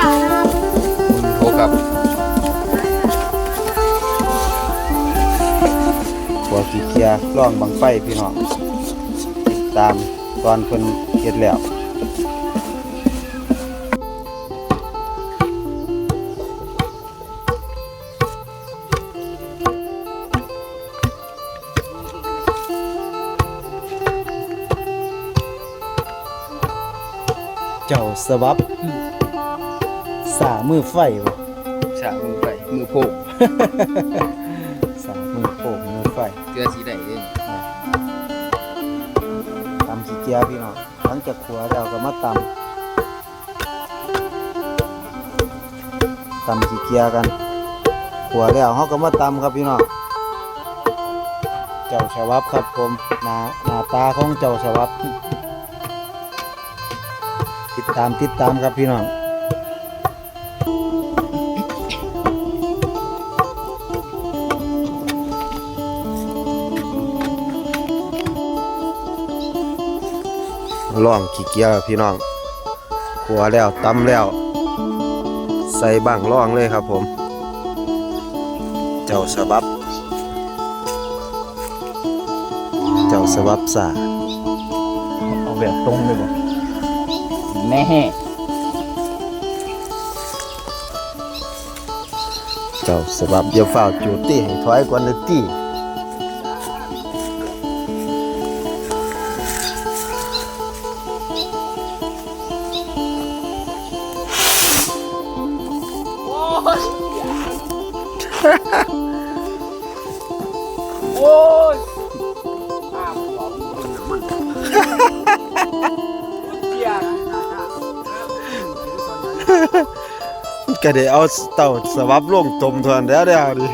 นะครับคุณโทครับหัวขี้เกียจร่องบังไฟพี่น้องติดตามตอนเพิ่นเฮ็ดแล้วเจ้าสวับสามือไฟบ่ ฉากมือไปมือโพก สามือโป่งมือไฟ เกลือสีใดเอง ตำขี้เกียจพี่น้องหลังจากขัวแล้วก็มาตำขี้เกียจกันขัวแล้วเขาก็มาตำครับพี่น้องเจ้าชวับครับผมหน้าตาของเจ้าชวับติดตามครับพี่น้องล่องขี้เกียจพี่น้องขัวแล้วตำแล้วใส่บังล่องเลยครับผมเจ้าฉบับสา เอาแบบตรงเลยบ่แน่ เจ้าฉบับอย่าฝ่าวจูตี้ให้ถอยกว่านึกตี้โอ้ยก็ได้เอาเต่าสวับลงตมทวนแล้วดิ